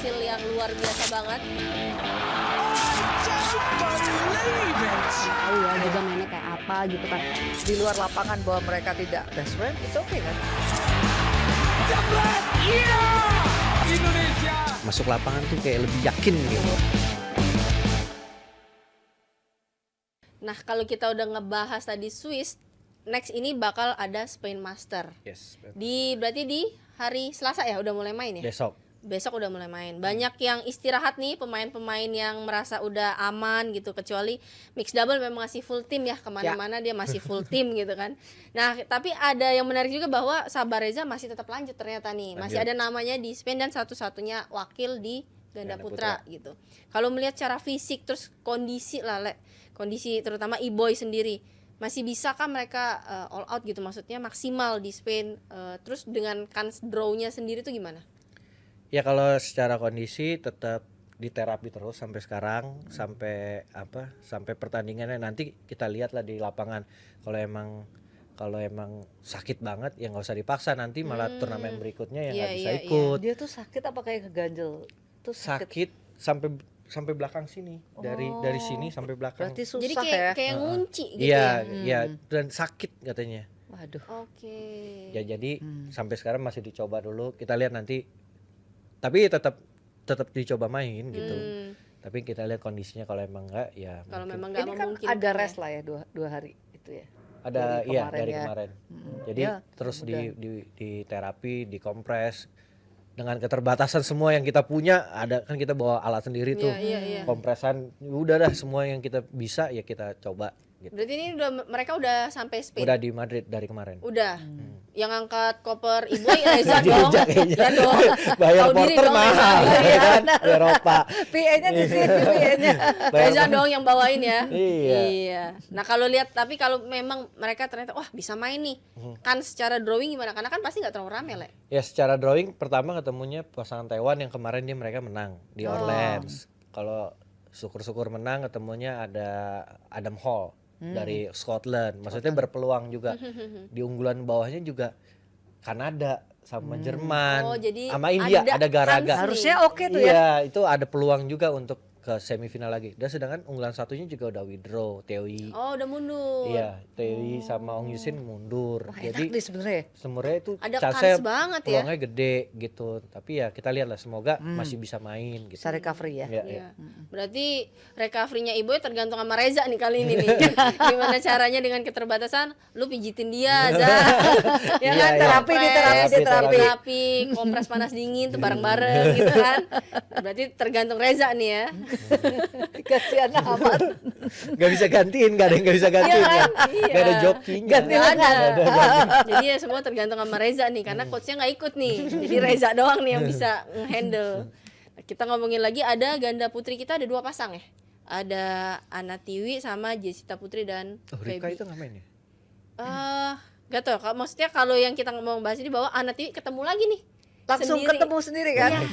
hasil yang luar biasa banget. Tahu ya juga mainnya kayak apa gitu kan. Di luar lapangan bahwa mereka tidak best friend, it's okay kan? Masuk lapangan tuh kayak lebih yakin gitu. Nah, kalau kita udah ngebahas tadi Swiss, next ini bakal ada Spain Master. Yes. Berarti di hari Selasa ya udah mulai main ya? Besok udah mulai main. Banyak yang istirahat nih, pemain-pemain yang merasa udah aman gitu, kecuali mix double memang masih full tim ya, kemana-mana dia masih full tim gitu kan. Nah, tapi ada yang menarik juga bahwa Sabareza masih tetap lanjut ternyata nih. Masih ada namanya di Spain dan satu-satunya wakil di ganda putra gitu. Kalau melihat cara fisik terus kondisi lah, kondisi terutama E-boy sendiri, masih bisakah mereka all out gitu, maksudnya maksimal di Spain, terus dengan kans draw-nya sendiri tuh gimana? Ya kalau secara kondisi tetap diterapi terus sampai sekarang, sampai pertandingannya nanti kita lihat lah di lapangan. Kalau emang sakit banget ya nggak usah dipaksa, nanti malah turnamen berikutnya ya nggak bisa ikut. Dia tuh sakit apa kayak keganjel? Tuh Sakit sampai belakang sini, dari sini sampai belakang. Berarti susah. Jadi ya. kayak ngunci gitu ya. Iya, dan sakit katanya. Waduh. Oke. Ya jadi sampai sekarang masih dicoba dulu. Kita lihat nanti. Tapi tetap dicoba main gitu. Tapi kita lihat kondisinya, kalau emang enggak ya. Kalau mungkin. memang enggak Ini kan memungkinkan. ada rest lah ya dua hari itu ya. Ada dari ya. kemarin. Jadi Ya, terus di terapi, dikompres dengan keterbatasan semua yang kita punya. Ada kan kita bawa alat sendiri tuh. Iya. Kompresan udah dah, semua yang kita bisa ya kita coba gitu. Berarti ini mereka udah sampai Spain. Udah di Madrid dari kemarin. Udah. Yang angkat koper Iboy Reza dong. Ya dong. Bayar Tahu diri porter dong, mahal Reza. ya kan di Eropa. PA-nya di sini, PA-nya. Reza dong yang bawain ya. Iya. Nah, kalau lihat, tapi kalau memang mereka ternyata wah bisa main nih. Kan secara drawing gimana? Karena kan pasti nggak terlalu rame, Le. Ya secara drawing pertama ketemunya pasangan Taiwan yang kemarin mereka menang di Orleans. Kalau syukur-syukur menang, ketemunya ada Adam Hall dari Scotland. Maksudnya berpeluang juga. Di unggulan bawahnya juga Kanada sama Jerman. Oh, jadi sama India ada Garaga. kans Harusnya oke tuh ya. Iya, itu ada peluang juga untuk ke semifinal lagi. Dan sedangkan unggulan satunya juga udah withdraw, Tewi. Oh, udah mundur. Iya, Tewi sama Ong Yusin mundur. Wah, Jadi enak nih sebenarnya. sebenarnya itu Ada chance-nya kans banget ya. peluangnya gede gitu. Tapi ya kita lihat lah, semoga masih bisa main gitu. Bisa recovery ya. Iya, iya. Iya. Berarti recovery-nya Iboy tergantung sama Reza nih kali ini nih. Gimana caranya dengan keterbatasan, lu pijitin dia, Za. Ya kan, Iya, terapi, terapi, kompres panas dingin tuh bareng-bareng gitu kan. Berarti tergantung Reza nih ya. Kasihan amat. Gak bisa gantiin, gak ada yang gak bisa gantiin ya. Iya. Gak ada jokinya. Ganti Nggak ada. Jadi ya semua tergantung sama Reza nih, karena coachnya nggak ikut nih. Jadi Reza doang nih yang bisa nge-handle. Nah, kita ngomongin lagi, ada ganda putri kita ada 2 pasang ya. Ada Ana Tiwi sama Jessita Putri dan Rika Feby. itu gak main ya? Gak tau, maksudnya kalau yang kita ngomong bahas ini bahwa Ana Tiwi ketemu lagi nih. Langsung Sendiri. ketemu sendiri kan. Iya.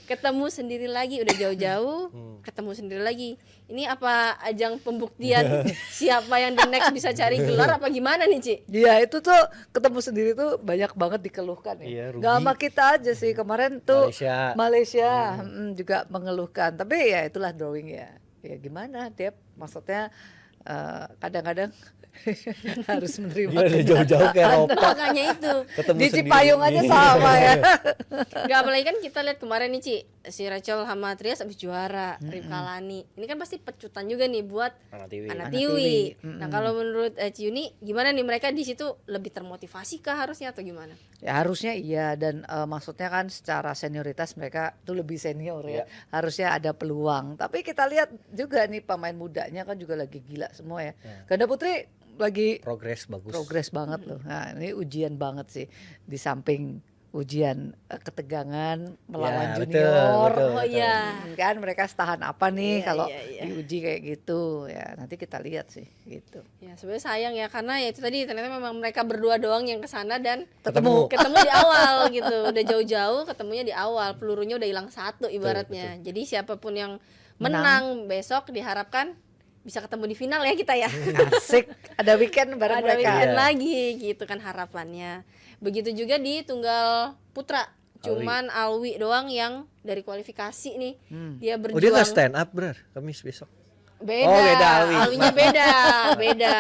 Ketemu sendiri lagi, udah jauh-jauh, ketemu sendiri lagi. Ini apa ajang pembuktian siapa yang the next bisa cari gelar apa gimana nih, Ci? Iya, itu tuh ketemu sendiri tuh banyak banget dikeluhkan ya. Iya, rugi. Gak sama kita aja sih, kemarin tuh Malaysia. juga mengeluhkan. Tapi ya itulah drawing ya. Ya gimana, Tiap maksudnya kadang-kadang harus menerima. Dia udah jauh-jauh ke Eropa. Makanya itu. Ketemu Di sendiri. Cipayung aja sama ya. Gak, apalagi kan kita lihat kemarin nih, Ci, si Rachel sama Trias habis juara, Ripka Lani. Ini kan pasti pecutan juga nih buat Ana Tiwi. Ana Ana Tiwi. Tiwi. Nah, kalau menurut Ci Yuni gimana nih, mereka di situ lebih termotivasi kah harusnya atau gimana? Ya harusnya iya, dan maksudnya kan secara senioritas mereka tuh lebih senior ya. Harusnya ada peluang. Tapi kita lihat juga nih pemain mudanya kan juga lagi gila semua ya. Ganda putri lagi Progres bagus. progres banget loh. Nah, ini ujian banget sih, di samping ujian ketegangan melawan Ya, betul, junior. betul. Oh iya. Kan mereka tahan apa nih Iya, kalau iya. diuji kayak gitu. Ya nanti kita lihat sih gitu. Ya sebenarnya sayang ya, karena ya itu tadi ternyata memang mereka berdua doang yang kesana dan Ketemu. di awal gitu, udah jauh-jauh ketemunya di awal, pelurunya udah hilang satu ibaratnya. Jadi siapapun yang menang besok diharapkan bisa ketemu di final ya kita ya. Asik, ada weekend bareng Ada mereka. weekend lagi gitu kan harapannya. Begitu juga di tunggal putra. Cuman Alwi doang yang dari kualifikasi nih dia Oh dia berjuang. nggak stand up Kamis besok. Beda, Oh, beda Alwi. Alwinya beda.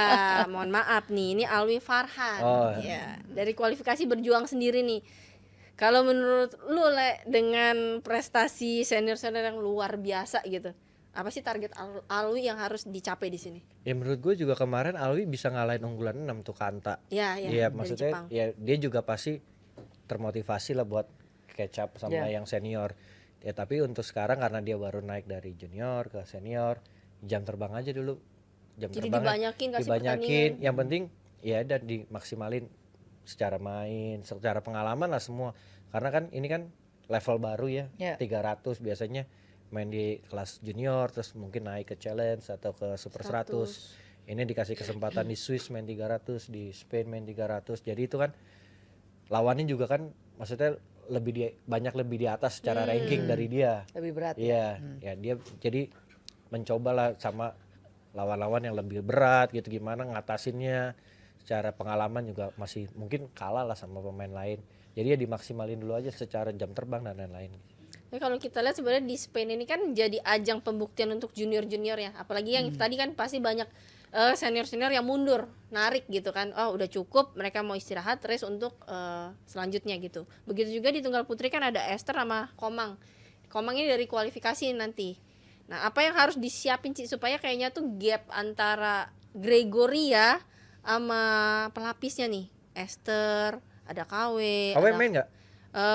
Mohon maaf nih, ini Alwi Farhan. Oh. Ya, dari kualifikasi berjuang sendiri nih. Kalau menurut lu Le, dengan prestasi senior-senior yang luar biasa gitu, apa sih target Alwi yang harus dicapai di sini? Ya menurut gue juga kemarin Alwi bisa ngalahin unggulan 6 tuh Kanta. Ya, Iya dari maksudnya Jepang. ya dia juga pasti termotivasi lah buat catch up sama yang senior. Ya tapi untuk sekarang karena dia baru naik dari junior ke senior, jam terbang aja dulu. Jadi terbangnya dibanyakin kasih dibanyakin. Yang penting ya dan dimaksimalin secara main, secara pengalaman lah semua. Karena kan ini kan level baru ya, 300 biasanya main di kelas junior terus mungkin naik ke challenge atau ke super 100. Ini dikasih kesempatan di Swiss main 300, di Spain main 300. Jadi itu kan lawannya juga kan maksudnya banyak lebih di atas secara ranking dari dia. Lebih berat. Iya, ya dia jadi mencobalah sama lawan-lawan yang lebih berat gitu, gimana ngatasinnya. Secara pengalaman juga masih mungkin kalah lah sama pemain lain. Jadi ya dimaksimalin dulu aja secara jam terbang dan lain-lain. Tapi kalau kita lihat sebenarnya di Spain ini kan jadi ajang pembuktian untuk junior-junior ya. Apalagi yang tadi kan pasti banyak senior-senior yang mundur, narik gitu kan. Oh, udah cukup, mereka mau istirahat race untuk selanjutnya gitu. Begitu juga di tunggal putri kan ada Esther sama Komang. Komang ini dari kualifikasi nanti. Nah, apa yang harus disiapin Ci supaya kayaknya tuh gap antara Gregoria sama pelapisnya nih. Esther, ada KW, ada Main nggak?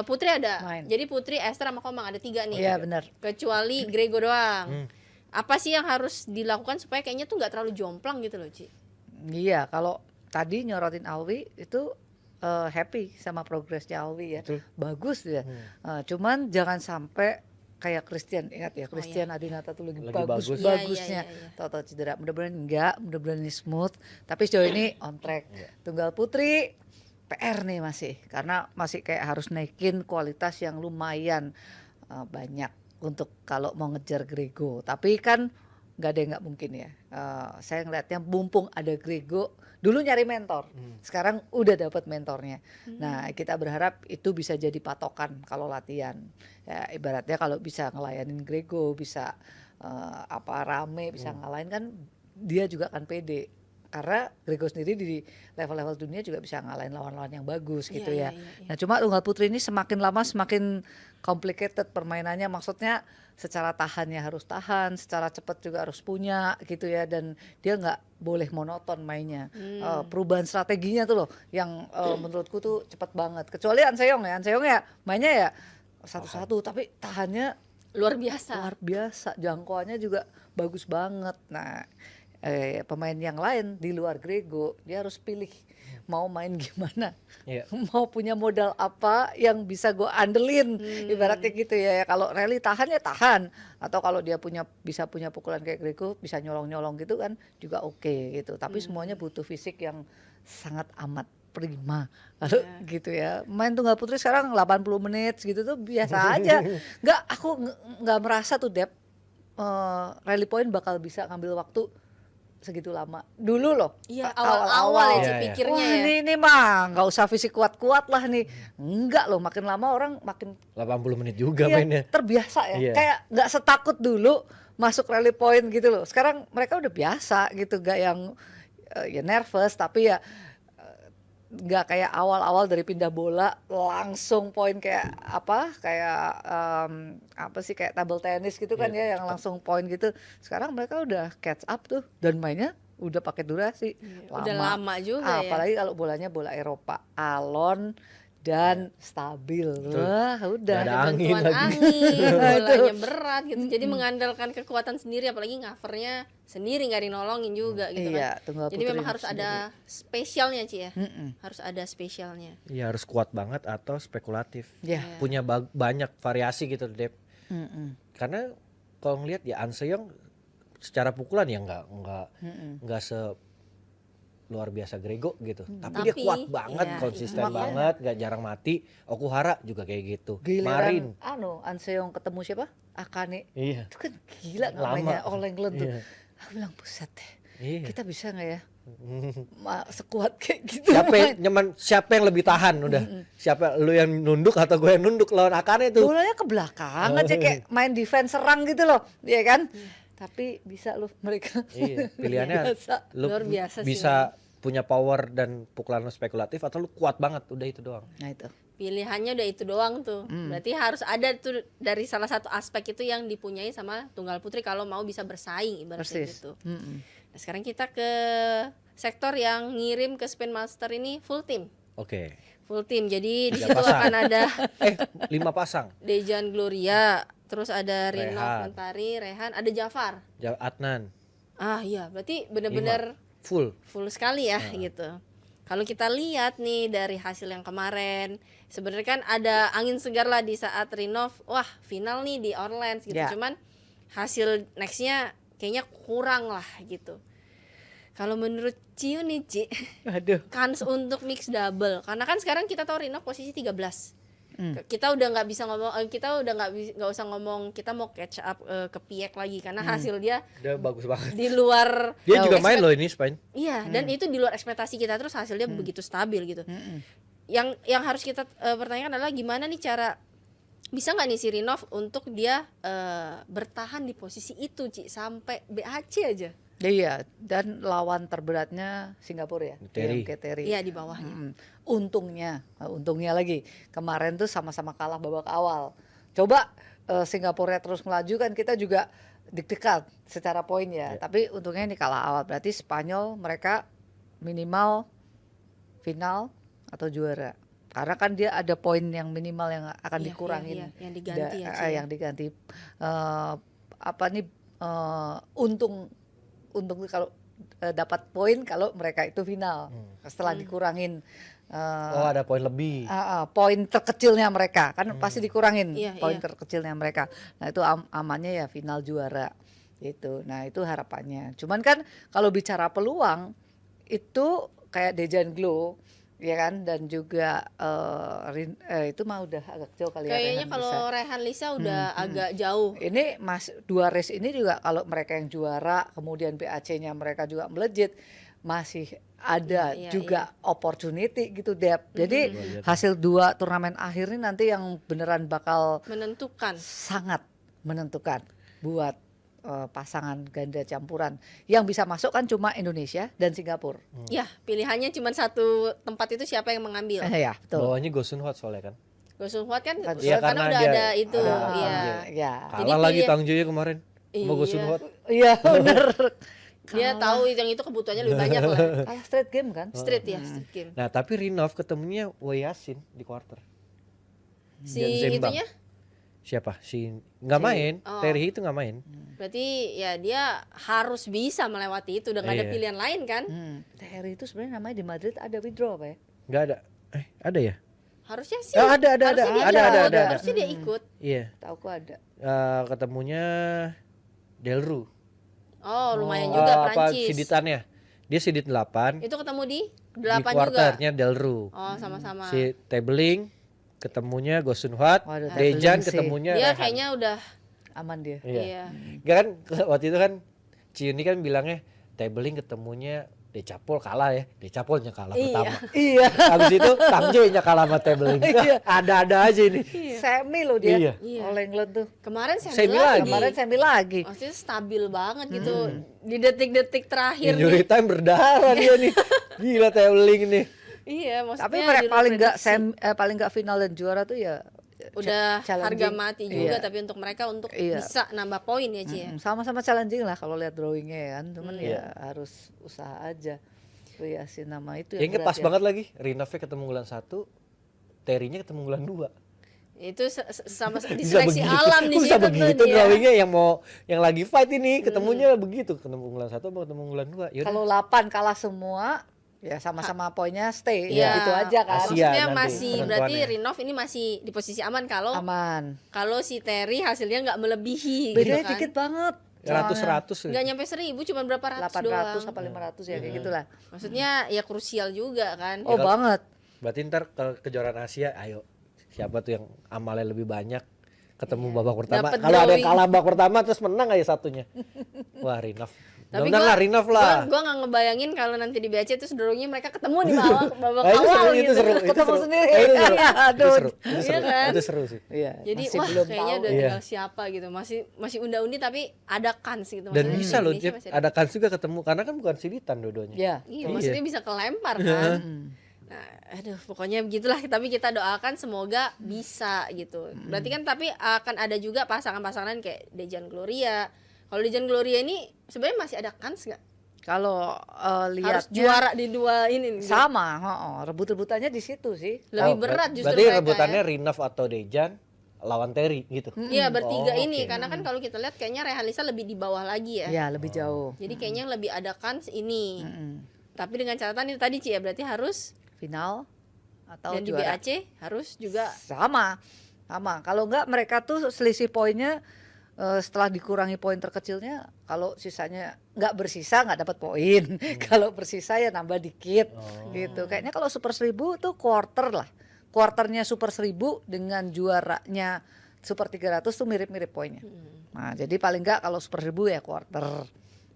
Putri ada. Main. Jadi Putri, Esther sama Komang ada 3 nih. Iya benar. Kecuali Grego doang. Apa sih yang harus dilakukan supaya kayaknya tuh nggak terlalu jomplang gitu loh, Ci? Iya, kalau tadi nyorotin Alwi itu happy sama progresnya Alwi ya. Betul. Bagus ya. Cuman jangan sampai kayak Christian, ingat ya, Christian Adinata tuh lagi bagus. bagusnya. Iya. Tahu-tahu cedera. Mudah-mudahan enggak, mudah-mudahan ini smooth. Tapi sejauh ini on track. Tunggal putri PR nih masih, karena masih kayak harus naikin kualitas yang lumayan banyak untuk kalau mau ngejar Grego. Tapi kan nggak ada yang nggak mungkin ya. Saya ngeliatnya mumpung ada Grego, dulu nyari mentor, sekarang udah dapat mentornya. Nah kita berharap itu bisa jadi patokan kalau latihan. Ya, ibaratnya kalau bisa ngelayanin Grego, bisa rame, bisa ngalahin kan dia juga akan pede. Karena Grego sendiri di level-level dunia juga bisa ngalahin lawan-lawan yang bagus gitu ya. Nah cuma tunggal putri ini semakin lama semakin complicated permainannya, maksudnya secara tahannya harus tahan, secara cepat juga harus punya gitu ya, dan dia nggak boleh monoton mainnya. Perubahan strateginya tuh loh yang menurutku tuh cepat banget. Kecuali Anseong ya mainnya ya satu-satu tapi tahannya Luar biasa. jangkauannya juga bagus banget. Nah pemain yang lain di luar Grego dia harus pilih mau main gimana, mau punya modal apa yang bisa gue andelin, ibaratnya gitu ya. Kalau rally tahan ya tahan, atau kalau dia bisa punya pukulan kayak Grego bisa nyolong gitu kan juga oke gitu. Tapi semuanya butuh fisik yang sangat amat prima lalu gitu ya. Main tunggal putri sekarang 80 menit gitu tuh biasa aja. Aku nggak merasa tuh rally point bakal bisa ngambil waktu segitu lama dulu loh. Iya, awal-awal ya Ci pikirnya wah, ya. ini mah nggak usah fisik kuat-kuat lah nih. Enggak loh, makin lama orang makin 80 menit juga mainnya. terbiasa ya. Iya. Kayak nggak setakut dulu masuk rally point gitu loh. Sekarang mereka udah biasa gitu, gak yang ya nervous, tapi ya nggak kayak awal-awal dari pindah bola langsung poin kayak kayak table tennis gitu kan ya, yang langsung poin gitu. Sekarang mereka udah catch up tuh dan mainnya udah pakai durasi Udah lama juga ya. apalagi kalau bolanya bola Eropa, alon dan stabil. Wah udah Nggak ada angin bantuan lagi. angin, bolanya berat gitu. Jadi mengandalkan kekuatan sendiri, apalagi ngavernya sendiri, nggak dinolongin juga gitu Iya, kan. tunggal Jadi putri memang harus ada spesialnya Ci ya. Harus ada spesialnya. Iya harus kuat banget atau spekulatif. Ya. Punya banyak variasi gitu Dep. Karena kalau ngelihat ya Anseong secara pukulan ya nggak luar biasa Grego gitu. Tapi dia kuat banget, konsisten banget, gak jarang mati. Okuhara juga kayak gitu. Giliran Anseong ketemu siapa? Akane. Iya. Itu kan gila namanya All England tuh. Aku bilang buset deh. Iya. Kita bisa nggak ya sekuat kayak gitu. Siapa yang lebih tahan udah? Siapa, lu yang nunduk atau gue yang nunduk lawan Akane itu? Bolanya ke belakang aja kayak main defense serang gitu loh, ya kan? Tapi bisa loh mereka. Iya, pilihannya lu Luar biasa sih, bisa punya power dan pukulan spekulatif atau lu kuat banget, udah itu doang. Nah itu. Pilihannya udah itu doang tuh. Berarti harus ada tuh dari salah satu aspek itu yang dipunyai sama tunggal putri kalau mau bisa bersaing ibaratnya Persis. gitu. Nah, sekarang kita ke sektor yang ngirim ke Spin Master ini full team. Oke. Full team. Jadi di 3 situ pasang. akan ada 5 pasang. Dejan Gloria, terus ada Rinov Rehan. Mentari, Rehan, ada Jafar. Adnan. Ah iya, berarti bener-bener Full. sekali ya gitu. Kalau kita lihat nih dari hasil yang kemarin, sebenarnya kan ada angin segar lah di saat Rinov, wah final nih di Orleans gitu. Ya. Cuman hasil nextnya kayaknya kurang lah gitu. Kalau menurut Ciu nih Ci, Aduh. kans untuk mix double, karena kan sekarang kita tahu Rinov posisi 13. Kita udah nggak bisa ngomong, kita udah nggak usah ngomong kita mau catch up ke Piek lagi karena hasil dia Dia bagus banget. di luar Dia juga main loh ini Spain. iya, dan itu di luar ekspektasi kita, terus hasilnya begitu stabil gitu. Yang harus kita pertanyakan adalah gimana nih cara bisa nggak nih si Rinov untuk dia bertahan di posisi itu Ci sampai BAC aja. Iya, dan lawan terberatnya Singapura ya, Terry. yang kayak Terry. Iya, di bawahnya. Untungnya lagi kemarin tuh sama-sama kalah babak awal. Coba Singapura terus melaju kan kita juga deg-degan secara poin ya. Tapi untungnya ini kalah awal, berarti Spanyol mereka minimal final atau juara. Karena kan dia ada poin yang minimal yang akan Iya, dikurangin. iya, yang diganti ya, Ci, ya. Yang diganti. Untung kalau dapat poin kalau mereka itu final setelah dikurangin Ada poin lebih. poin terkecilnya mereka kan pasti dikurangin Iya, poin iya. terkecilnya mereka. Nah itu amannya ya final juara itu. Nah itu harapannya. Cuman kan kalau bicara peluang itu kayak Dejan Glow ya kan, dan juga itu mah udah agak jauh kali ya. Kayaknya Rehan kalau bisa. Rehan Lisa udah agak jauh. Ini dua race ini juga kalau mereka yang juara kemudian PAC-nya mereka juga melejit, masih ada Iya, juga opportunity gitu Dep. Jadi hasil 2 turnamen akhir ini nanti yang beneran bakal Menentukan. sangat menentukan buat pasangan ganda campuran. Yang bisa masuk kan cuma Indonesia dan Singapura. Ya, pilihannya cuma satu tempat itu siapa yang mengambil. Ya betul. Bawahnya Gosun Hot soalnya kan. Go Sun Huat kan Iya, karena udah dia ada itu, ada iya. Ya. Jadi Kalah lagi pilih- Tang Jue kemarin sama Gosun Iya. Hot. Iya bener. Dia tahu yang itu kebutuhannya lebih banyak lah. Kalah straight game kan? Street ya, street game. Nah tapi Rinov ketemunya Wayasin di quarter. Si Dan Zembang. itunya Siapa? Nggak main. Oh. Terry itu nggak main. berarti ya dia harus bisa melewati itu, udah nggak ada Iya. pilihan lain kan. Terry itu sebenarnya namanya di Madrid ada withdraw apa ya? Nggak ada. Ada ya? Harusnya sih. Oh, ada. Harusnya dia Ada, ikut, ada. Harusnya dia ikut. Iya. Tahu kok ada. Ketemunya Delru. Oh, lumayan juga Apa Prancis. siditannya? Dia sidit 8. Itu ketemu di Di 8 juga. quarternya Delru. Oh, sama-sama. Si Tabling ketemunya Gosun Hwat, Waduh, Dejan Tabling sih. ketemunya Dia Rehan. kayaknya udah Aman dia. iya. Nggak kan waktu itu kan Ciuni kan bilangnya Tabling ketemunya Decapol kalah ya. Decapolnya kalah Iya. pertama. Iya. Habis itu Tang Jue-nya kalah sama Tabling. Iya. Ada-ada aja ini. Semi loh dia. Iya. Iya. All England tuh. Kemarin Semi semi lagi. lagi. Kemarin semi lagi. Maksudnya stabil banget gitu. Di detik-detik terakhir Injury nih. time berdarah dia nih. Gila Tabling nih. Iya, maksudnya Tapi di mereka luar prediksi. paling nggak final dan juara tuh ya Udah harga challenging. mati juga, Iya. tapi untuk mereka untuk Iya. bisa nambah poin ya Ci ya. Sama-sama challenging lah kalau lihat drawingnya ya kan. Cuman Iya. ya harus usaha aja. Yasin nama itu Yang berat pas ya. banget lagi. Rinovnya ketemu unggulan 1, Terry-nya ketemu unggulan 2. Itu sama di Bisa seleksi begitu. alam di Bisa situ tuh begitu dia. drawingnya yang lagi fight ini ketemunya begitu, ketemu unggulan 1 sama ketemu unggulan 2. Yaudah. Kalau 8 kalah semua ya sama-sama poinnya stay Iya. gitu aja kan. Asia Maksudnya nanti masih berarti penentuannya. Rinov ini masih di posisi aman kalau Aman. si Terry hasilnya nggak melebihi Bedanya gitu kan. dikit banget. Ratus-ratus. Nggak nyampe 1000, cuma berapa ratus 800 doang. apa 500 ya kayak gitulah. Maksudnya ya krusial juga kan. Oh kalau- banget. Berarti ntar ke kejuaraan Asia, ayo siapa tuh yang amalnya lebih banyak ketemu babak pertama. Dapet Kalau ada yang drawing. kalah babak pertama terus menang aja satunya. Wah Rinov Tapi Benar lah, Rinov lah. Gua nggak ngebayangin kalau nanti di BAC itu drawingnya mereka ketemu di bawah babak Itu awal seru, gitu. itu seru, itu Ketemu seru. sendiri. Itu seru. Aduh. Itu seru. Itu Iya seru. kan? Itu seru sih. Iya, Jadi masih wah belum kayaknya tahu. udah Iya. tinggal siapa gitu. Masih unda-undi tapi ada kans gitu. Dan Maksudnya bisa di loh, Indonesia Jep, masih ada kans juga ketemu karena kan bukan silitan dua-duanya. Iya. Iya, maksudnya bisa kelempar kan. Nah, aduh, pokoknya begitulah. Tapi kita doakan semoga bisa gitu. Berarti kan tapi akan ada juga pasangan-pasangan kayak Dejan Gloria. Kalau Dejan Gloria ini sebenarnya masih ada kans nggak? Kalau Harus lihatnya juara di dua ini. sama, rebut-rebutannya di situ sih. Lebih Oh, berat justru berarti mereka rebutannya ya. Rinov atau Dejan lawan Terry gitu. Iya, bertiga Oh, ini oke. karena kan kalau kita lihat kayaknya Rehalisa lebih di bawah lagi ya. Ya, lebih jauh. Jadi kayaknya lebih ada kans ini. Mm-mm. Tapi dengan catatan itu tadi Ci ya, berarti harus Final atau dan di juara. BAC harus juga Sama. Kalau enggak mereka tuh selisih poinnya setelah dikurangi poin terkecilnya, kalau sisanya nggak bersisa nggak dapat poin. Kalau bersisa ya nambah dikit gitu. Kayaknya kalau Super 1000 tuh quarter lah. Quarternya Super 1000 dengan juaranya Super 300 tuh mirip-mirip poinnya. Nah, jadi paling enggak kalau Super 1000 ya quarter.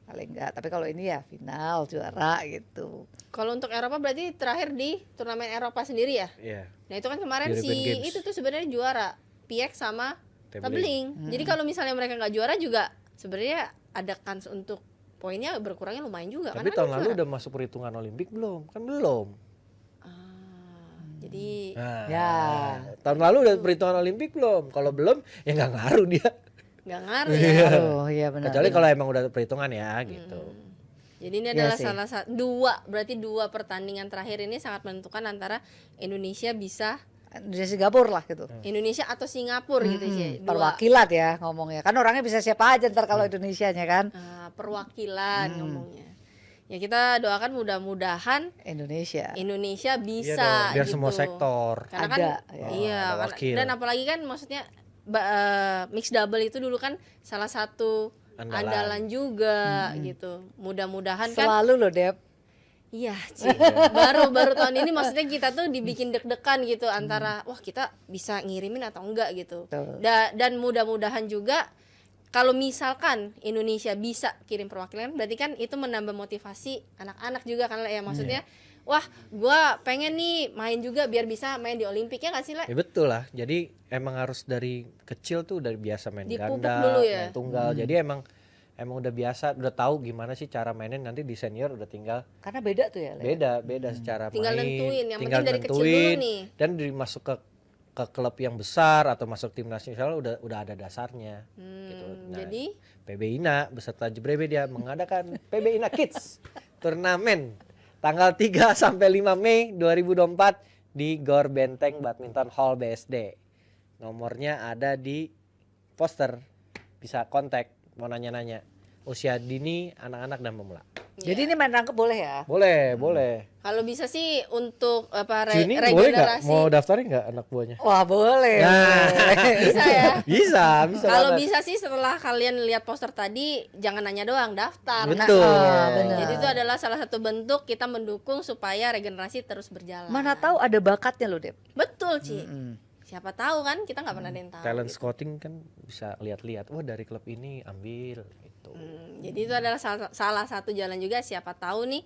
Paling enggak. Tapi kalau ini ya final juara gitu. kalau untuk Eropa berarti terakhir di turnamen Eropa sendiri ya. Iya. Nah, itu kan kemarin European si Games. itu tuh sebenarnya juara PX sama Tabling. Tabling. Jadi kalau misalnya mereka nggak juara juga sebenarnya ada kans untuk poinnya berkurangnya lumayan juga. Tapi karena tahun kan lalu juara. udah masuk perhitungan Olimpik belum? Kan belum. Jadi Nah, Ya. tahun lalu udah perhitungan Olimpik belum? Kalau belum ya nggak ngaruh dia. nggak ngaruh ya. Oh iya benar. Kecuali kalau emang udah perhitungan ya gitu. Jadi ini Iya adalah sih. salah satu berarti dua pertandingan terakhir ini sangat menentukan antara Indonesia bisa Indonesia Singapura lah gitu. Indonesia atau Singapura gitu sih. Perwakilan ya ngomongnya. Kan orangnya bisa siapa aja ntar kalau Indonesianya kan. Perwakilan ngomongnya. Ya kita doakan mudah-mudahan Indonesia. Indonesia bisa Iya dong, biar gitu. semua sektor Karena kan ada, ya. iya ada karena- wakil. dan apalagi kan maksudnya mix double itu dulu kan salah satu Andalan. andalan juga gitu. Mudah-mudahan kan Selalu loh Dep. iya, Ci. baru tahun ini maksudnya kita tuh dibikin deg-degan gitu antara wah kita bisa ngirimin atau enggak gitu. Betul. Dan mudah-mudahan juga kalau misalkan Indonesia bisa kirim perwakilan berarti kan itu menambah motivasi anak-anak juga kan ya maksudnya wah gua pengen nih main juga biar bisa main di Olimpik ya nggak sih Le? Ya betul lah. Jadi emang harus dari kecil tuh udah biasa main Dipupuk ganda, dulu ya? main tunggal. Jadi emang udah biasa, udah tahu gimana sih cara mainin nanti di senior udah tinggal Karena beda tuh ya. Le. beda secara Tinggal main. nentuin, yang tinggal penting dari kecil dulu nentuin, nih. Dan dimasuk ke klub yang besar atau masuk timnas nasional udah ada dasarnya gitu. Nah, Jadi PB Ina beserta Jebrebe dia mengadakan PB Ina Kids turnamen tanggal 3 sampai 5 Mei 2024 di Gor Benteng Badminton Hall BSD. Nomornya ada di poster. Bisa kontak mau nanya-nanya. Usia dini, anak-anak dan pemula. Jadi ini main rangkep boleh ya? Boleh. kalau bisa sih untuk apa Sini boleh nggak? regenerasi Mau daftarin nggak anak buahnya? Wah boleh. bisa ya. Bisa Kalau banget. bisa sih setelah kalian lihat poster tadi jangan nanya doang, daftar. Betul. benar. Jadi itu adalah salah satu bentuk kita mendukung supaya regenerasi terus berjalan. Mana tahu ada bakatnya loh Dep. Betul, Ci. Siapa tahu kan kita nggak pernah ada yang tahu. Talent gitu. scouting kan bisa lihat-lihat. Wah dari klub ini ambil gitu. Jadi itu adalah salah satu jalan juga siapa tahu nih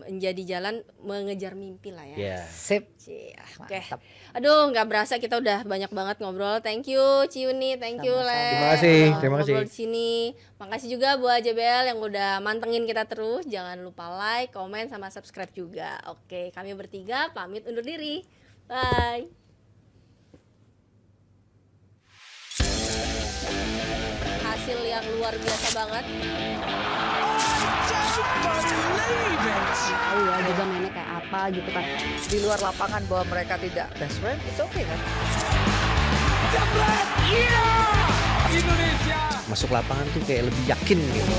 menjadi jalan mengejar mimpi lah ya. Ya. Sip. Cie, Oke. Mantap. Aduh, nggak berasa kita udah banyak banget ngobrol. Thank you Ciuni, thank you Sama-sama. Le. Terima kasih, terima Ngobrol kasih. di sini. Makasih juga buat JBL yang udah mantengin kita terus. Jangan lupa like, komen sama subscribe juga. Oke, kami bertiga pamit undur diri. Bye. Hasil yang luar biasa banget. Tahu ya juga mainnya kayak apa gitu kan. Di luar lapangan bahwa mereka tidak best friend, it's okay kan? Masuk lapangan tuh kayak lebih yakin gitu.